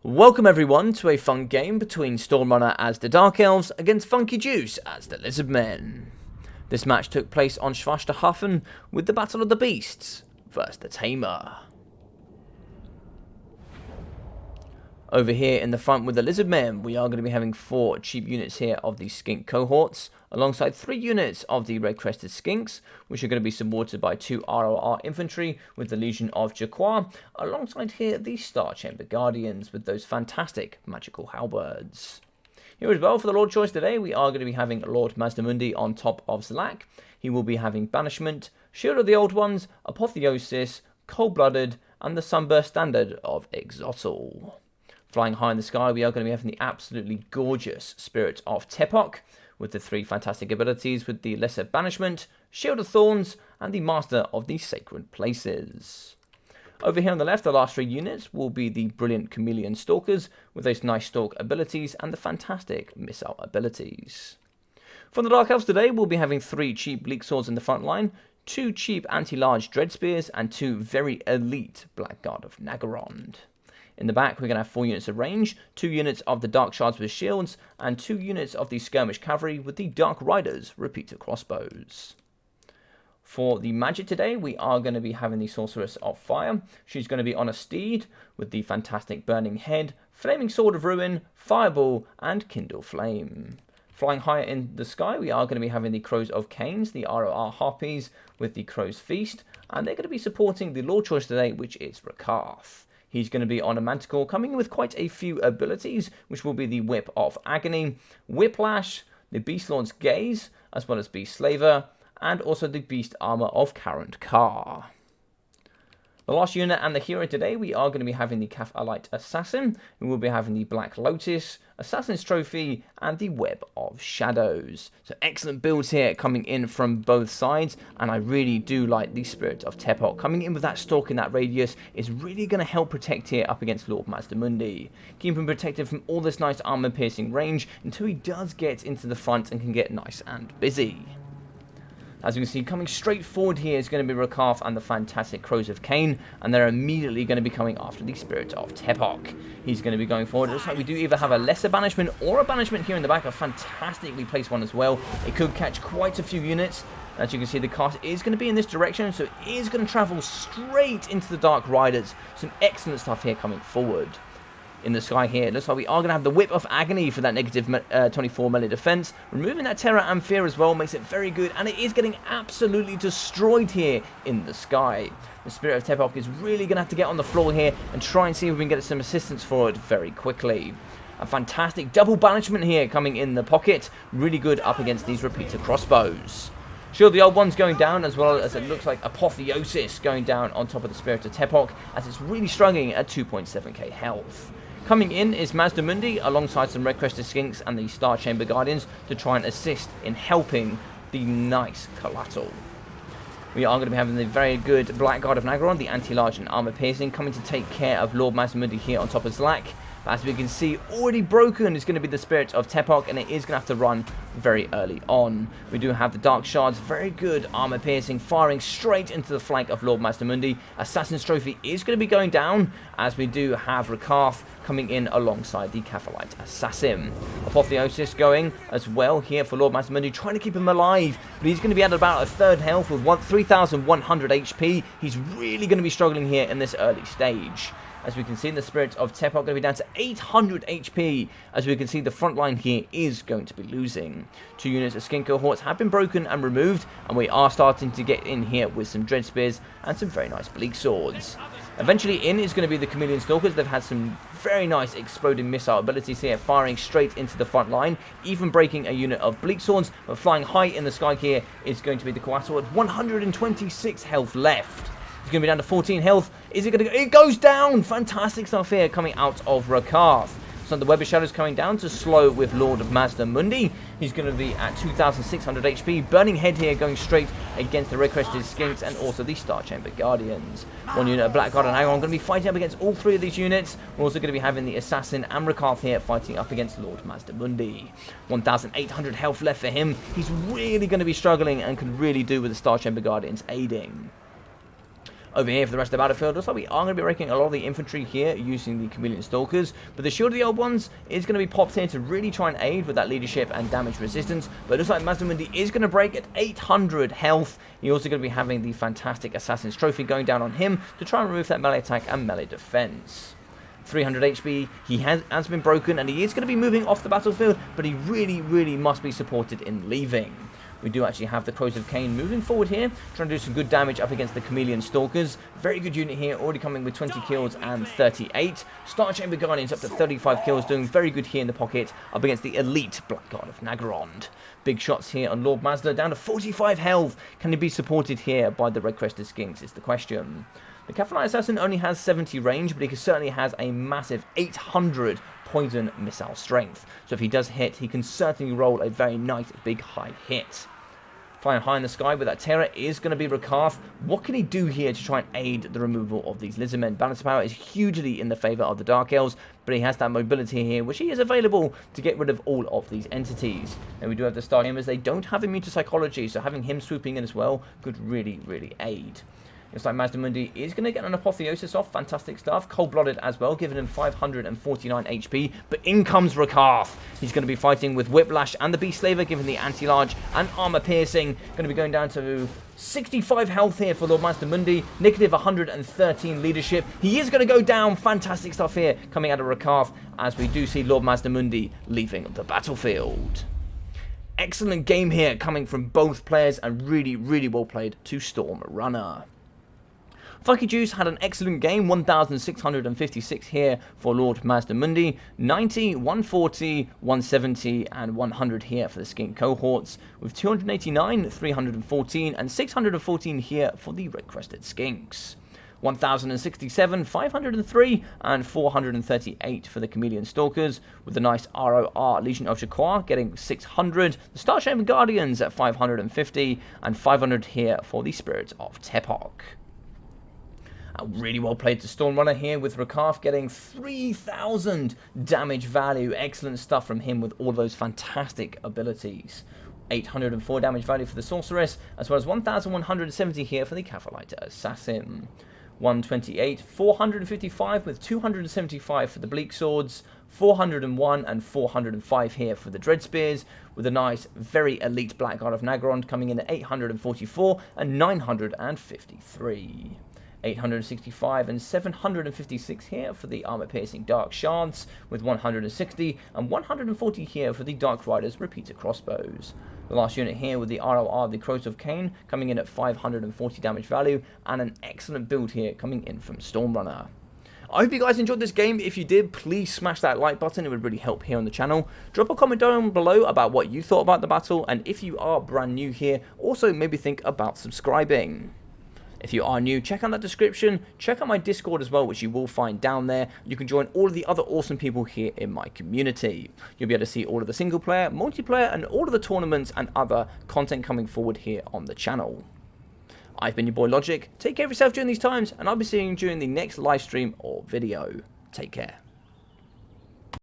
Welcome everyone to a fun game between Storm Runner as the Dark Elves against Funky Juice as the Lizardmen. This match took place on Schwarzhafen with the Battle of the Beasts versus the Tamer. Over here in the front with the Lizardmen, we are going to be having 4 cheap units here of the Skink cohorts, alongside 3 units of the Red-Crested Skinks, which are going to be supported by 2 ROR infantry with the Legion of Jaqua, alongside here the Star Chamber Guardians with those fantastic magical halberds. Here as well for the Lord choice today, we are going to be having Lord Mazdamundi on top of Zlak. He will be having Banishment, Shield of the Old Ones, Apotheosis, Cold-Blooded, and the Sunburst Standard of Exotl. Flying high in the sky, we are going to be having the absolutely gorgeous Spirit of Tepok, with the 3 fantastic abilities with the Lesser Banishment, Shield of Thorns, and the Master of the Sacred Places. Over here on the left, the last 3 units will be the brilliant Chameleon Stalkers, with those nice Stalk abilities and the fantastic Missile abilities. For the Dark Elves today, we'll be having 3 cheap Bleak Swords in the front line, 2 cheap anti-large Dread Spears, and 2 very elite Blackguard of Naggarond. In the back, we're going to have 4 units of range, 2 units of the Dark Shards with shields, and 2 units of the Skirmish Cavalry with the Dark Riders repeater crossbows. For the magic today, we are going to be having the Sorceress of Fire. She's going to be on a steed with the fantastic Burning Head, Flaming Sword of Ruin, Fireball, and Kindle Flame. Flying higher in the sky, we are going to be having the Crows of Canes, the ROR Harpies with the Crow's Feast, and they're going to be supporting the Lord choice today, which is Rakarth. He's going to be on a Manticore, coming in with quite a few abilities, which will be the Whip of Agony, Whiplash, the Beast Lord's Gaze, as well as Beast Slaver, and also the Beast Armor of Current Car. The last unit and the hero today, we are going to be having the Cathalite Assassin, and we'll be having the Black Lotus, Assassin's Trophy, and the Web of Shadows. So excellent builds here coming in from both sides, and I really do like the Spirit of Tepok. Coming in with that Stalk in that radius is really going to help protect here up against Lord Mazdamundi. Keep him protected from all this nice armor-piercing range until he does get into the front and can get nice and busy. As you can see, coming straight forward here is going to be Rakarth and the fantastic Crows of Cain, and they're immediately going to be coming after the Spirit of Tepok. He's going to be going forward. It looks like we do either have a Lesser Banishment or a Banishment here in the back, a fantastically placed one as well. It could catch quite a few units. As you can see, the cast is going to be in this direction, so it is going to travel straight into the Dark Riders. Some excellent stuff here coming forward. In the sky here, it looks like we are going to have the Whip of Agony for that negative 24 melee defense. Removing that Terror and Fear as well makes it very good, and it is getting absolutely destroyed here in the sky. The Spirit of Tepok is really going to have to get on the floor here and try and see if we can get some assistance for it very quickly. A fantastic double banishment here coming in the pocket. Really good up against these repeater crossbows. Shield of the Old Ones going down, as well as it looks like Apotheosis going down on top of the Spirit of Tepok, as it's really struggling at 2.7k health. Coming in is Mazdamundi alongside some Red-Crested Skinks and the Star Chamber Guardians to try and assist in helping the nice collateral. We are going to be having the very good Blackguard of Naggarond, the anti-large and armor piercing, coming to take care of Lord Mazdamundi here on top of Zlak. But as we can see, already broken is going to be the Spirit of Tepok, and it is going to have to run very early on. We do have the Dark Shards, very good armor piercing, firing straight into the flank of Lord Mazdamundi. Assassin's Trophy is going to be going down, as we do have Rakarth coming in alongside the Cathalite Assassin. Apotheosis going as well here for Lord Mazdamundi, trying to keep him alive, but he's going to be at about a third health with 3,100 HP. He's really going to be struggling here in this early stage. As we can see, the Spirit of Tepok going to be down to 800 HP. As we can see, the front line here is going to be losing. 2 units of Skink cohorts have been broken and removed, and we are starting to get in here with some Dread Spears and some very nice Bleak Swords. Eventually in is going to be the Chameleon Stalkers. They've had some very nice exploding missile abilities here, firing straight into the front line, even breaking a unit of Bleak Swords, but flying high in the sky here is going to be the Coatl at 126 health left. It's going to be down to 14 health. Is it going to go? It goes down! Fantastic stuff here coming out of Rakarth. So the Web of Shadows coming down to slow with Lord of Mazdamundi. He's going to be at 2,600 HP. Burning Head here going straight against the Red-Crested Skinks and also the Star Chamber Guardians. 1 unit of Blackguard and Naggarond going to be fighting up against all 3 of these units. We're also going to be having the Assassin and Rakarth here fighting up against Lord Mazdamundi. 1,800 health left for him. He's really going to be struggling and could really do with the Star Chamber Guardians aiding. Over here for the rest of the battlefield, looks like we are going to be breaking a lot of the infantry here using the Chameleon Stalkers, but the Shield of the Old Ones is going to be popped here to really try and aid with that leadership and damage resistance, but it looks like Mazdamundi is going to break at 800 health. You're also going to be having the fantastic Assassin's Trophy going down on him to try and remove that melee attack and melee defense. 300 HP, he has been broken, and he is going to be moving off the battlefield, but he really must be supported in leaving. We do actually have the Crows of Cain moving forward here, trying to do some good damage up against the Chameleon Stalkers. Very good unit here, already coming with 20 kills and 38. Star Chamber Guardians up to 35 kills, doing very good here in the pocket, up against the elite Blackguard of Nagarond. Big shots here on Lord Mazda, down to 45 health. Can he be supported here by the Red-Crested Skinks is the question. The Catapult Assassin only has 70 range, but he certainly has a massive 800 poison missile strength. So if he does hit, he can certainly roll a very nice big high hit. Flying high in the sky with that terror is going to be Rakarth. What can he do here to try and aid the removal of these Lizardmen? Balance power is hugely in the favour of the Dark Elves, but he has that mobility here, which he is available to get rid of all of these entities. And we do have the Star Gamers. They don't have immune to psychology, so having him swooping in as well could really aid. Looks like Mazdamundi is going to get an Apotheosis off. Fantastic stuff. Cold-blooded as well, giving him 549 HP. But in comes Rakarth. He's going to be fighting with Whiplash and the Beast Slaver, giving the anti-large and armor piercing. Going to be going down to 65 health here for Lord Mazdamundi. Negative 113 leadership. He is going to go down. Fantastic stuff here coming out of Rakarth, as we do see Lord Mazdamundi leaving the battlefield. Excellent game here coming from both players, and really well played to Storm Runner. Funky Juice had an excellent game, 1,656 here for Lord Mazdamundi, 90, 140, 170 and 100 here for the Skink cohorts, with 289, 314 and 614 here for the Red-Crested Skinks. 1,067, 503 and 438 for the Chameleon Stalkers, with the nice ROR Legion of Jaquar getting 600, the Star Chamber Guardians at 550 and 500 here for the Spirits of Tepok. Really well played to Storm Runner here, with Rakarth getting 3,000 damage value. Excellent stuff from him with all those fantastic abilities. 804 damage value for the Sorceress, as well as 1,170 here for the Catapult Assassin. 128, 455 with 275 for the Bleak Swords, 401 and 405 here for the Dread Spears, with a nice, very elite Blackguard of Nagarond coming in at 844 and 953. 865 and 756 here for the armor-piercing Dark Shards, with 160 and 140 here for the Dark Riders Repeater Crossbows. The last unit here with the RLR, the Crows of Cain, coming in at 540 damage value, and an excellent build here coming in from Storm Runner. I hope you guys enjoyed this game. If you did, please smash that like button. It would really help here on the channel. Drop a comment down below about what you thought about the battle, and if you are brand new here, also maybe think about subscribing. If you are new, check out that description, check out my Discord as well, which you will find down there. You can join all of the other awesome people here in my community. You'll be able to see all of the single player, multiplayer, and all of the tournaments and other content coming forward here on the channel. I've been your boy Logic. Take care of yourself during these times, and I'll be seeing you during the next live stream or video. Take care.